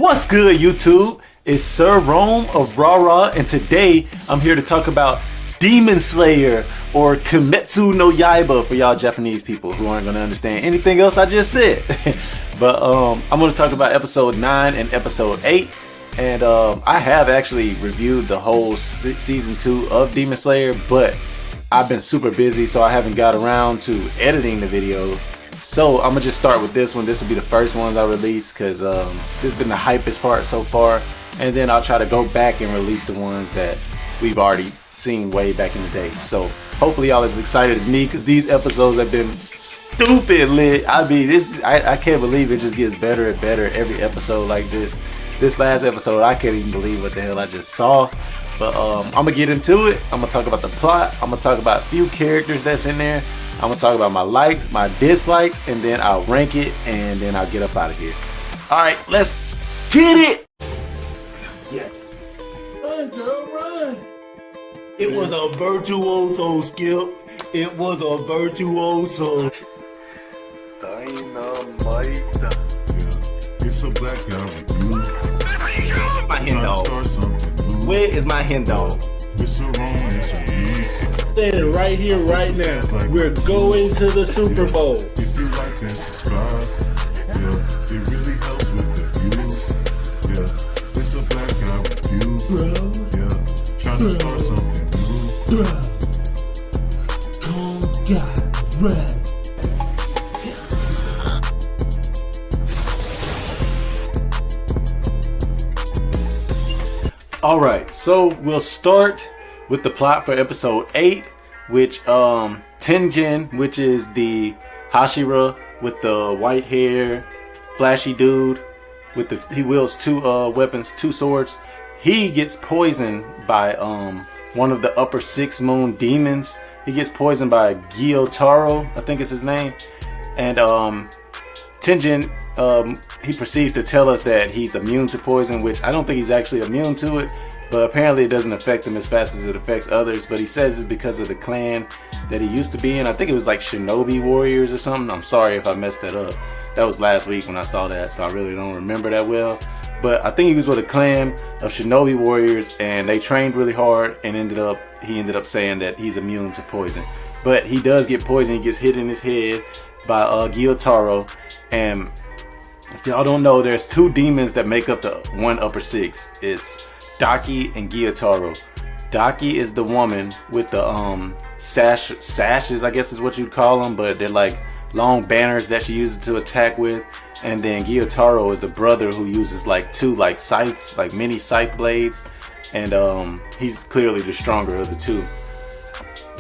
What's good, YouTube? It's Sir Rome of RaRa, and today I'm here to talk about Demon Slayer, or Kimetsu no Yaiba for y'all Japanese people who aren't going to understand anything else I just said. But I'm going to talk about episode 9 and episode 8. And I have actually reviewed the whole season 2 of Demon Slayer, but I've been super busy, so I haven't got around to editing the videos. So I'm gonna just start with this one. This will be the first ones I release because this has been the hypest part so far, and then I'll try to go back and release the ones that we've already seen way back in the day. So hopefully y'all as excited as me, because these episodes have been stupid lit. I mean, I can't believe it just gets better and better every episode like this. This last episode, I can't even believe what the hell I just saw. But I'm gonna get into it. I'm gonna talk about the plot. I'm gonna talk about a few characters that's in there. I'm gonna talk about my likes, my dislikes, and then I'll rank it, and then I'll get up out of here. All right, let's get it. Yes. Run, girl, run. It was a virtuoso, Skip. It was a virtuoso. Dynamite. It's a black guy with you. My hen dog. Where is my hen dog? It's a wrong, it's a beast. Standing right here, right now. We're going to the Super Bowl. If you like that, subscribe. Yeah, it really helps with the views. Yeah, it's a black guy with you. Yeah, trying to start something new. Alright, so we'll start with the plot for episode 8, which Tenjin, which is the Hashira with the white hair, flashy dude with he wields two weapons, two swords. He gets poisoned by one of the upper 6 moon demons. He gets poisoned by Gyotaro, I think is his name. And Tenjin, he proceeds to tell us that he's immune to poison, which I don't think he's actually immune to it, but apparently it doesn't affect him as fast as it affects others. But he says it's because of the clan that he used to be in. I think it was like Shinobi Warriors or something. I'm sorry if I messed that up. That was last week when I saw that, so I really don't remember that well. But I think he was with a clan of Shinobi Warriors, and they trained really hard, and he ended up saying that he's immune to poison. But he does get poisoned. He gets hit in his head by Gyotaro. And if y'all don't know, there's 2 demons that make up the one upper 6. It's Daki and Gyotaro. Daki is the woman with the sashes, I guess is what you'd call them, but they're like long banners that she uses to attack with. And then Gyotaro is the brother who uses like 2 like scythes, like mini scythe blades, and he's clearly the stronger of the 2.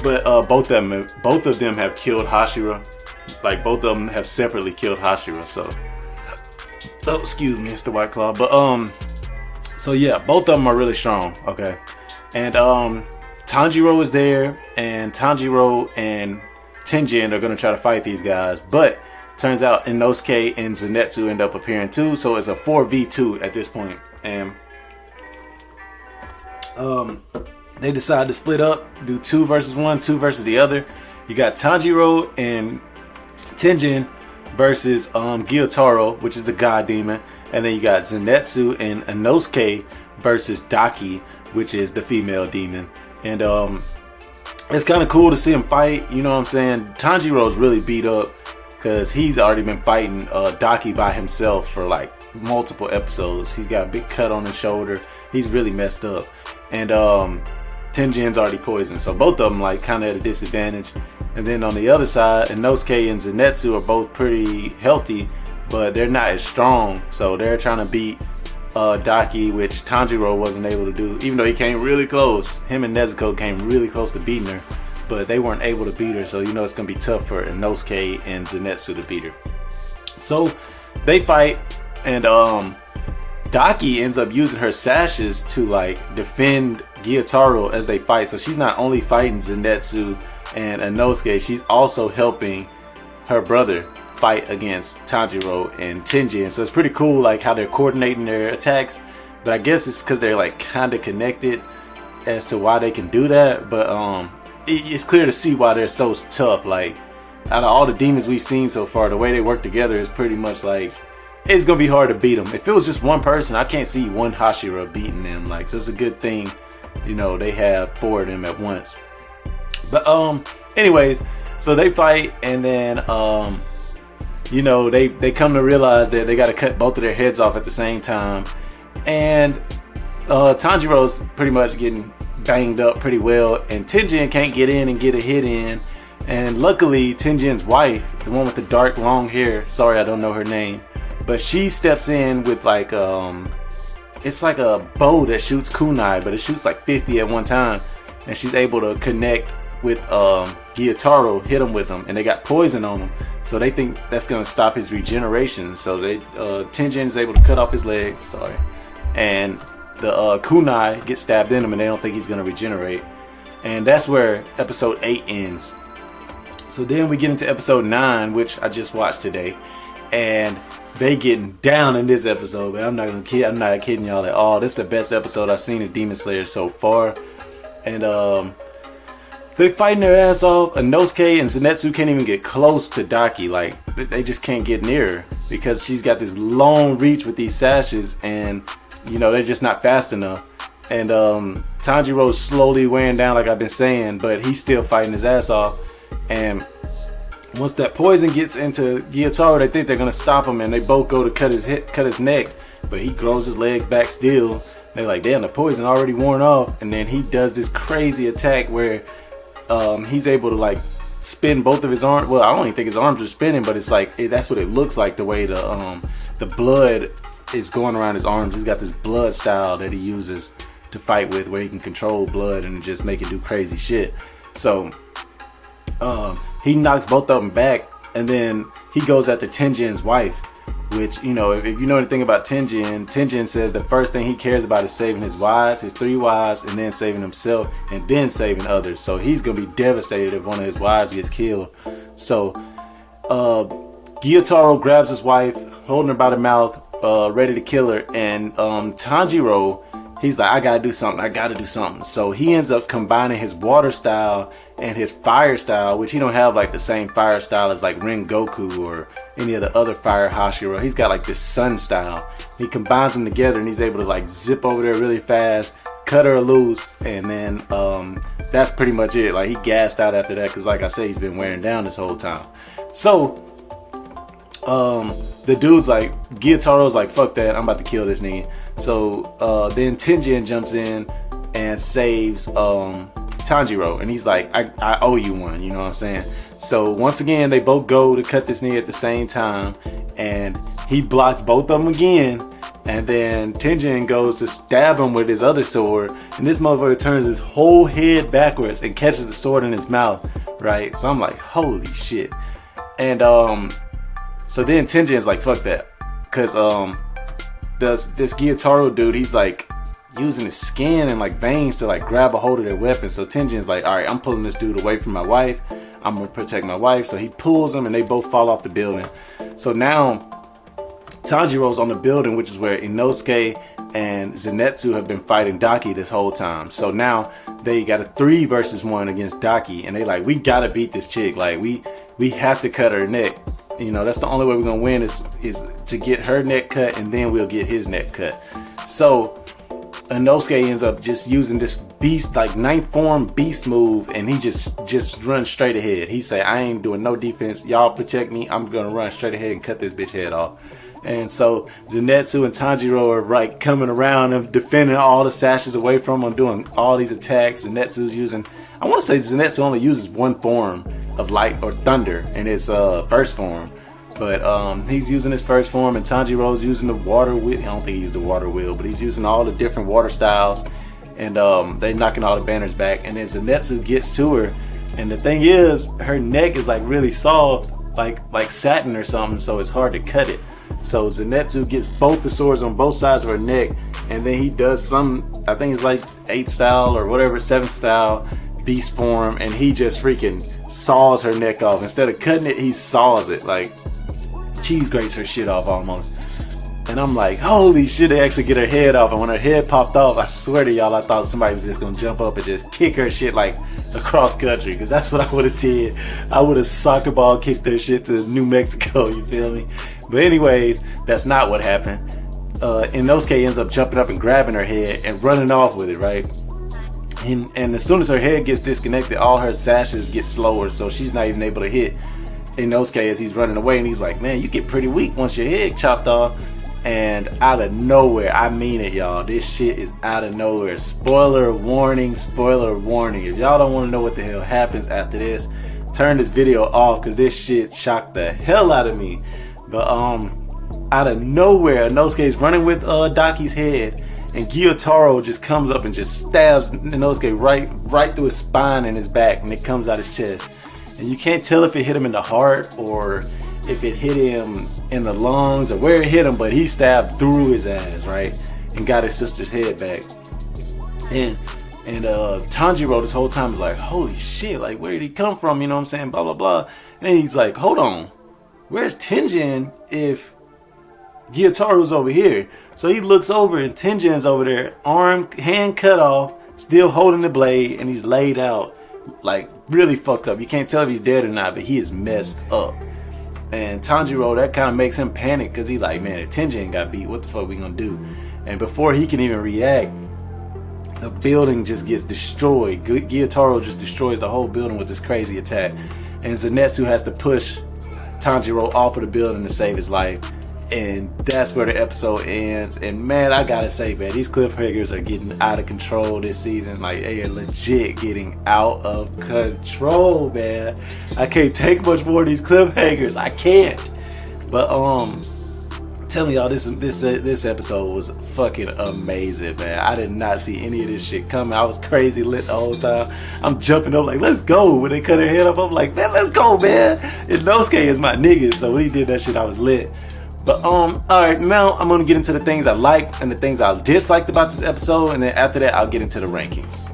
But both of them have killed Hashira. Like, both of them have separately killed Hashira, so... Oh, excuse me, it's the White Claw. But, so yeah, both of them are really strong, okay? And, Tanjiro is there, and Tanjiro and Tenjin are gonna try to fight these guys. But, turns out Inosuke and Zenitsu end up appearing too, so it's a 4v2 at this point. And, they decide to split up, do 2 versus 1, 2 versus the other. You got Tanjiro and Tenjin versus Gyotaro, which is the god demon, and then you got Zenitsu and Inosuke versus Daki, which is the female demon. And it's kind of cool to see them fight, you know what I'm saying? Tanjiro's really beat up because he's already been fighting Daki by himself for like multiple episodes. He's got a big cut on his shoulder. He's really messed up. And Tenjin's already poisoned, so both of them like kind of at a disadvantage. And then on the other side, Inosuke and Zenitsu are both pretty healthy, but they're not as strong. So they're trying to beat Daki, which Tanjiro wasn't able to do, even though he came really close. Him and Nezuko came really close to beating her, but they weren't able to beat her. So you know it's gonna be tough for Inosuke and Zenitsu to beat her. So they fight, and Daki ends up using her sashes to like defend Gyotaro as they fight. So she's not only fighting Zenitsu and Inosuke, she's also helping her brother fight against Tanjiro and Tenjin. So it's pretty cool like how they're coordinating their attacks. But I guess it's because they're like kind of connected as to why they can do that. But it's clear to see why they're so tough. Like out of all the demons we've seen so far, the way they work together is pretty much like it's gonna be hard to beat them. If it was just one person, I can't see one Hashira beating them. Like, so it's a good thing, you know, they have 4 of them at once. But anyways, so they fight, and then you know, they come to realize that they got to cut both of their heads off at the same time, and Tanjiro's pretty much getting banged up pretty well, and Tenjin can't get in and get a hit in. And luckily, Tenjin's wife, the one with the dark long hair, sorry I don't know her name, but she steps in with like it's like a bow that shoots kunai, but it shoots like 50 at one time, and she's able to connect with Gyutaro, hit him with them, and they got poison on him, so they think that's gonna stop his regeneration. So they Tenjin is able to cut off his legs, sorry, and the kunai gets stabbed in him, and they don't think he's gonna regenerate. And that's where episode 8 ends. So then we get into episode 9, which I just watched today, and they getting down in this episode. But I'm not kidding y'all at all. This is the best episode I've seen of Demon Slayer so far. And they fighting their ass off. Inosuke and Zenitsu can't even get close to Daki. Like, they just can't get near her because she's got this long reach with these sashes, and you know, they're just not fast enough. And Tanjiro's slowly wearing down, like I've been saying, but he's still fighting his ass off. And once that poison gets into Gyutaro, they think they're gonna stop him, and they both go to cut his neck, but he grows his legs back still. They're like, damn, the poison already worn off. And then he does this crazy attack where he's able to like spin both of his arms. Well, I don't even think his arms are spinning, but it's like that's what it looks like, the way the blood is going around his arms. He's got this blood style that he uses to fight with, where he can control blood and just make it do crazy shit. So he knocks both of them back, and then he goes after Tenjin's wife, which, you know, if you know anything about Tenjin says the first thing he cares about is saving his wives, his 3 wives, and then saving himself, and then saving others. So he's gonna be devastated if one of his wives gets killed. So Gyutaro grabs his wife, holding her by the mouth, ready to kill her, and Tanjiro, he's like, I gotta do something. So he ends up combining his water style and his fire style, which he don't have like the same fire style as like Rengoku or any of the other fire Hashira. He's got like this sun style. He combines them together, and he's able to like zip over there really fast, cut her loose, and then that's pretty much it. Like, he gassed out after that, because like I said, he's been wearing down this whole time. So the dude's like, Gyutaro's like, fuck that, I'm about to kill this nigga. So then Tenjin jumps in and saves Tanjiro, and he's like, I owe you one, you know what I'm saying? So once again, they both go to cut this nigga at the same time, and he blocks both of them again, and then Tenjin goes to stab him with his other sword, and this motherfucker turns his whole head backwards and catches the sword in his mouth, right? So I'm like, holy shit. And so then Tenjin's like, fuck that, because this Gyutaro dude, he's like using his skin and like veins to like grab a hold of their weapon. So Tenjin's like, all right, I'm pulling this dude away from my wife, I'm gonna protect my wife. So he pulls him, and they both fall off the building. So now Tanjiro's on the building, which is where Inosuke and Zenitsu have been fighting Daki this whole time. So now they got a 3 versus 1 against Daki, and they like, we gotta beat this chick. Like, we have to cut her neck. You know, that's the only way we're gonna win is to get her neck cut, and then we'll get his neck cut. So Inosuke ends up just using this beast, like 9th form beast move, and he just runs straight ahead. He say, I ain't doing no defense, y'all protect me, I'm gonna run straight ahead and cut this bitch head off. And so Zenitsu and Tanjiro are like coming around and defending all the sashes away from him, doing all these attacks. Zenitsu's using, I want to say Zenitsu only uses 1 form of light or thunder in his first form, but he's using his first form, and Tanjiro's using the water wheel. I don't think he used the water wheel, but he's using all the different water styles, and they knocking all the banners back. And then Zenitsu gets to her, and the thing is, her neck is like really soft, like satin or something, so it's hard to cut it. So Zenitsu gets both the swords on both sides of her neck, and then he does some, I think it's like 8th style or whatever, 7th style beast form, and he just freaking saws her neck off. Instead of cutting it, he saws it, like cheese grates her shit off almost. And I'm like, holy shit, they actually get her head off. And when her head popped off, I swear to y'all, I thought somebody was just gonna jump up and just kick her shit like across country. Because that's what I would have did. I would have soccer ball kicked her shit to New Mexico, you feel me? But anyways, that's not what happened. Inosuke ends up jumping up and grabbing her head and running off with it, right? And as soon as her head gets disconnected, all her sashes get slower, so she's not even able to hit Inosuke as he's running away. And he's like, man, you get pretty weak once your head chopped off. And out of nowhere, I mean it, y'all, this shit is out of nowhere. Spoiler warning, spoiler warning. If y'all don't want to know what the hell happens after this, turn this video off, because this shit shocked the hell out of me. But out of nowhere, Inosuke's running with Daki's head, and Gyotaro just comes up and just stabs Inosuke right through his spine and his back, and it comes out his chest. And you can't tell if it hit him in the heart or if it hit him in the lungs or where it hit him, but he stabbed through his ass, right? And got his sister's head back. And Tanjiro this whole time is like, holy shit, like where did he come from? You know what I'm saying? Blah, blah, blah. And he's like, hold on, where's Tenjin if Gyotaro's over here? So he looks over and Tenjin's over there, hand cut off, still holding the blade, and he's laid out, like really fucked up. You can't tell if he's dead or not, but he is messed up. And Tanjiro, that kind of makes him panic, because he like, man, if Tenjin got beat, what the fuck we gonna do? And before he can even react, the building just gets destroyed. Gyotaro just destroys the whole building with this crazy attack. And Zenitsu has to push Tanjiro off of the building to save his life. And that's where the episode ends. And man, I gotta say, man, these cliffhangers are getting out of control this season. Like, they are legit getting out of control, man. I can't take much more of these cliffhangers. I can't. But I'm telling y'all, this episode was fucking amazing, man. I did not see any of this shit coming. I was crazy lit the whole time. I'm jumping up like, let's go. When they cut her head up, I'm like, man, let's go, man. Inosuke is my nigga, so when he did that shit, I was lit. But alright, now I'm gonna get into the things I liked and the things I disliked about this episode, and then after that I'll get into the rankings.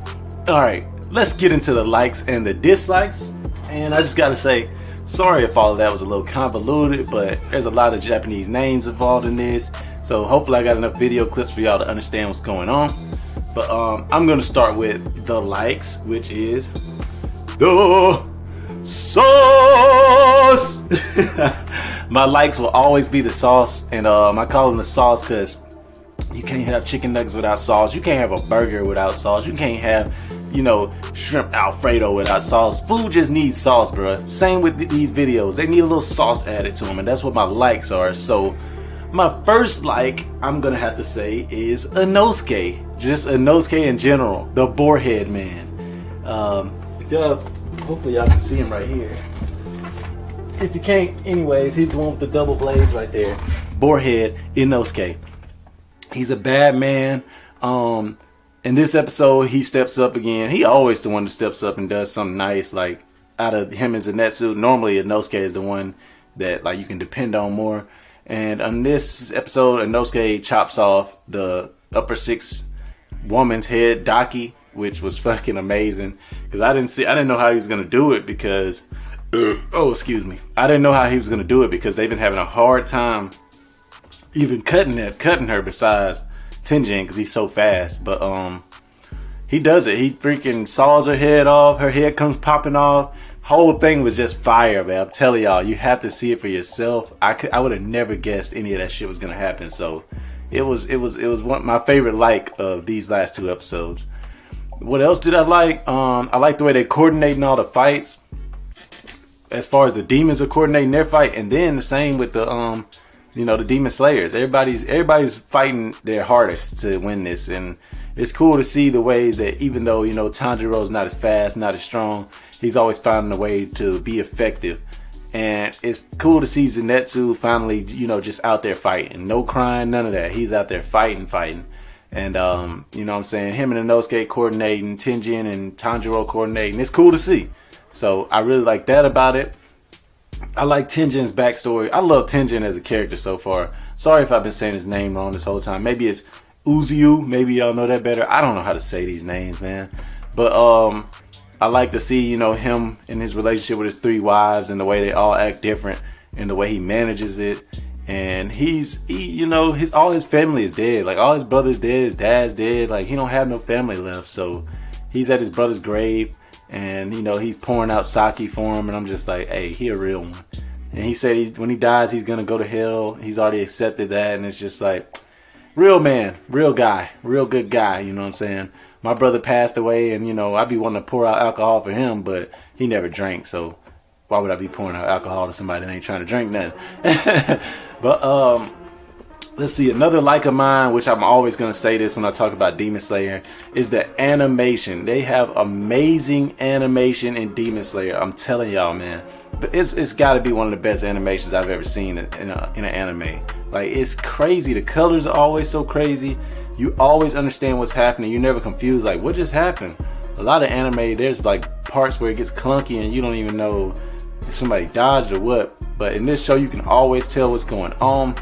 Alright, let's get into the likes and the dislikes. And I just gotta say, sorry if all of that was a little convoluted, but there's a lot of Japanese names involved in this, so hopefully I got enough video clips for y'all to understand what's going on. But I'm gonna start with the likes, which is the sauce. My likes will always be the sauce, and I call them the sauce because you can't have chicken nuggets without sauce. You can't have a burger without sauce. You can't have, shrimp Alfredo without sauce. Food just needs sauce, bro. Same with these videos. They need a little sauce added to them, and that's what my likes are. So my first like, I'm gonna have to say, is Inosuke. Just Inosuke in general, the boarhead man. Hopefully y'all can see him right here. If you can't, anyways, he's the one with the double blades right there. Boarhead Inosuke. He's a bad man. In this episode, he steps up again. He always the one that steps up and does something nice. Like, out of him and Zenitsu, normally Inosuke is the one that like you can depend on more. And on this episode, Inosuke chops off the upper six woman's head, Daki, which was fucking amazing. Because I didn't know how he was gonna do it, because I didn't know how he was gonna do it, because they've been having a hard time even cutting her, besides Tenjin, because he's so fast. But he does it. He freaking saws her head off. Her head comes popping off. Whole thing was just fire, man. I'm telling y'all, you have to see it for yourself. I would have never guessed any of that shit was gonna happen. So it was one my favorite like of these last two episodes. What else did I like? I like the way they coordinating all the fights. As far as the demons are coordinating their fight, and then the same with the the demon slayers. Everybody's fighting their hardest to win this, and it's cool to see the ways that even though Tanjiro's not as fast, not as strong, he's always finding a way to be effective. And it's cool to see Zenitsu finally just out there fighting, no crying, none of that. He's out there fighting, and what I'm saying, him and Inosuke coordinating, Tenjin and Tanjiro coordinating. It's cool to see. So I really like that about it. I like Tenjin's backstory. I love Tenjin as a character so far. Sorry if I've been saying his name wrong this whole time. Maybe it's Uziu. Maybe y'all know that better. I don't know how to say these names, man. But I like to see, him in his relationship with his three wives, and the way they all act different, and the way he manages it. and all his family is dead. Like all his brothers dead, his dad's dead. Like he don't have no family left. So he's at his brother's grave, and he's pouring out sake for him. And I'm just like, hey, he a real one. And he said when he dies, he's gonna go to hell. He's already accepted that, and it's just like, real man, real guy, real good guy. You know what I'm saying? My brother passed away, and I'd be wanting to pour out alcohol for him, but he never drank, so why would I be pouring out alcohol to somebody that ain't trying to drink nothing? But let's see, another like of mine, which I'm always gonna say this when I talk about Demon Slayer, is the animation. They have amazing animation in Demon Slayer. I'm telling y'all, man. But it's got to be one of the best animations I've ever seen in an anime. Like, it's crazy. The colors are always so crazy. You always understand what's happening. You're never confused. Like, what just happened? A lot of anime, there's like parts where it gets clunky and you don't even know if somebody dodged or what. But in this show, you can always tell what's going on.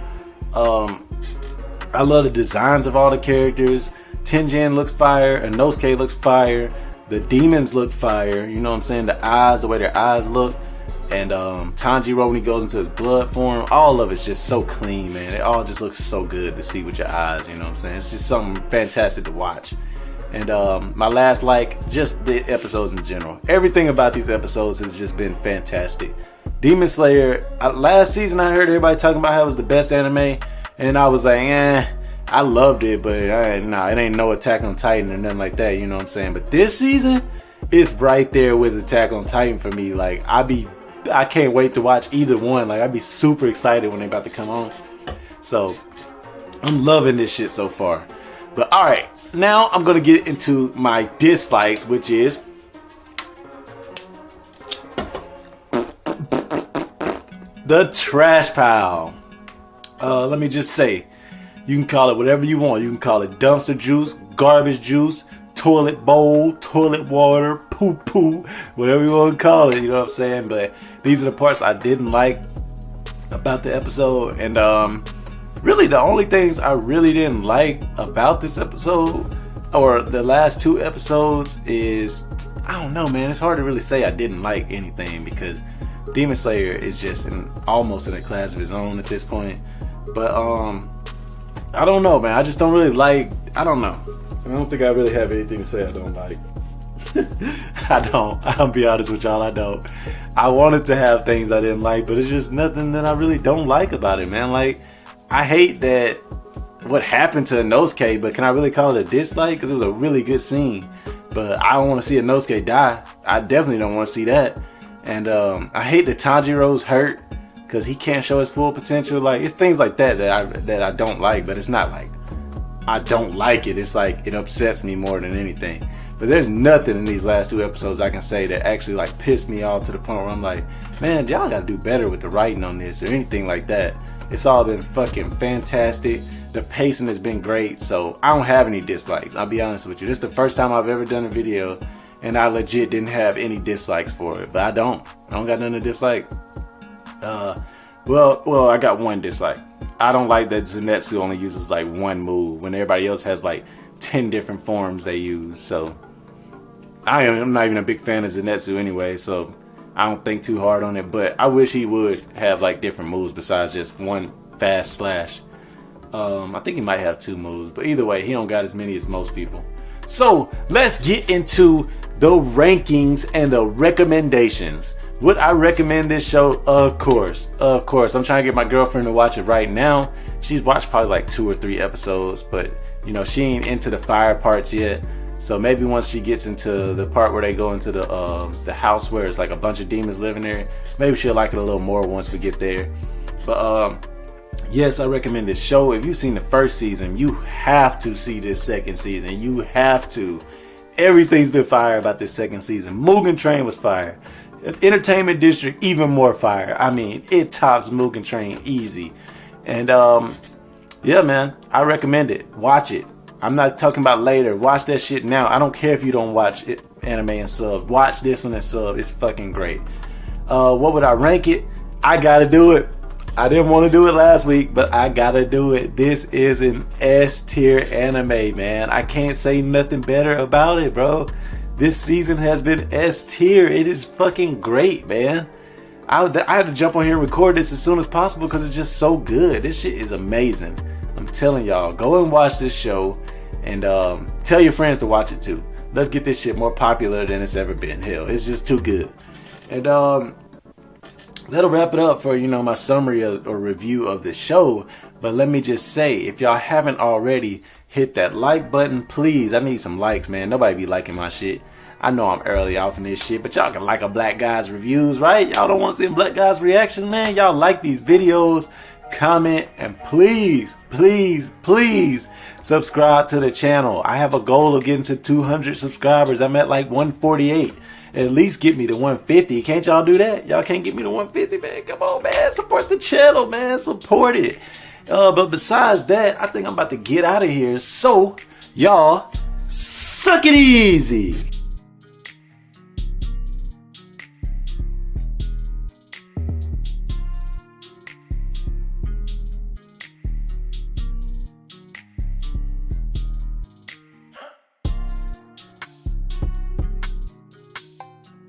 I love the designs of all the characters. Tenjin looks fire. Inosuke looks fire. The demons look fire. You know what I'm saying? The eyes, the way their eyes look. And Tanjiro, when he goes into his blood form, all of it's just so clean, man. It all just looks so good to see with your eyes, you know what I'm saying? It's just something fantastic to watch. And my last just the episodes in general. Everything about these episodes has just been fantastic. Demon Slayer, last season I heard everybody talking about how it was the best anime, and I was like, I loved it, but it ain't no Attack on Titan or nothing like that, you know what I'm saying? But this season, it's right there with Attack on Titan for me. Like, I can't wait to watch either one. Like, I'd be super excited when they about to come on. So, I'm loving this shit so far. But alright, now I'm going to get into my dislikes, which is the trash pile. Let me just say, you can call it whatever you want. You can call it dumpster juice, garbage juice, toilet bowl, toilet water, poo, whatever you want to call it, you know what I'm saying? But these are the parts I didn't like about the episode. And really the only things I really didn't like about this episode, or the last two episodes, is, I don't know, man. It's hard to really say I didn't like anything, because Demon Slayer is just almost in a class of his own at this point. But I don't know, man. I just don't really like, I don't know. I don't think I really have anything to say I don't like. I'll be honest with y'all, I don't. I wanted to have things I didn't like, but it's just nothing that I really don't like about it, man. Like, I hate that what happened to Inosuke, but can I really call it a dislike? Because it was a really good scene. But I don't want to see Inosuke die. I definitely don't want to see that. And I hate that Tanjiro's hurt because he can't show his full potential. Like, it's things like that I don't like, but it's not like I don't like it. It's like it upsets me more than anything. But there's nothing in these last two episodes I can say that actually like pissed me off to the point where I'm like, man, y'all gotta do better with the writing on this or anything like that. It's all been fucking fantastic. The pacing has been great, so I don't have any dislikes. I'll be honest with you. This is the first time I've ever done a video and I legit didn't have any dislikes for it. But I don't got nothing to dislike. Well, I got one dislike. I don't like that Zenitsu only uses like one move when everybody else has like 10 different forms they use. So I'm not even a big fan of Zenitsu anyway, so I don't think too hard on it. But I wish he would have like different moves besides just one fast slash. I think he might have two moves, but either way, he don't got as many as most people. So let's get into the rankings and the recommendations. Would I recommend this show? Of course. I'm trying to get my girlfriend to watch it right now. She's watched probably like 2 or 3 episodes, but you know, she ain't into the fire parts yet. So maybe once she gets into the part where they go into the house where it's like a bunch of demons living there, maybe she'll like it a little more once we get there. But yes, I recommend this show. If you've seen the first season, you have to see this second season. You have to. Everything's been fire about this second season. Mugen Train was fire. Entertainment District, even more fire. I mean, it tops Mugen Train easy. And yeah, man, I recommend it. Watch it. I'm not talking about later. Watch that shit now. I don't care if you don't watch it, anime and sub. Watch this one and sub. It's fucking great. What would I rank it? I gotta do it. I didn't want to do it last week, but I gotta do it. This is an S tier anime, man. I can't say nothing better about it, bro. This season has been S tier. It is fucking great, man. I had to jump on here and record this as soon as possible because it's just so good. This shit is amazing. I'm telling y'all, go and watch this show and tell your friends to watch it too. Let's get this shit more popular than it's ever been. Hell, it's just too good. And that'll wrap it up for, you know, my summary or review of the show. But let me just say, if y'all haven't already, hit that like button, please. I need some likes, man. Nobody be liking my shit. I know I'm early off in this shit, but y'all can like a black guy's reviews, right? Y'all don't want to see black guys' reactions, man. Y'all like these videos, comment, and please, please, please subscribe to the channel. I have a goal of getting to 200 subscribers. I'm at like 148. At least get me to 150. Can't y'all do that? Y'all can't get me to 150, man. Come on, man. Support the channel, man. Support it. But besides that, I think I'm about to get out of here. So, y'all, suck it easy.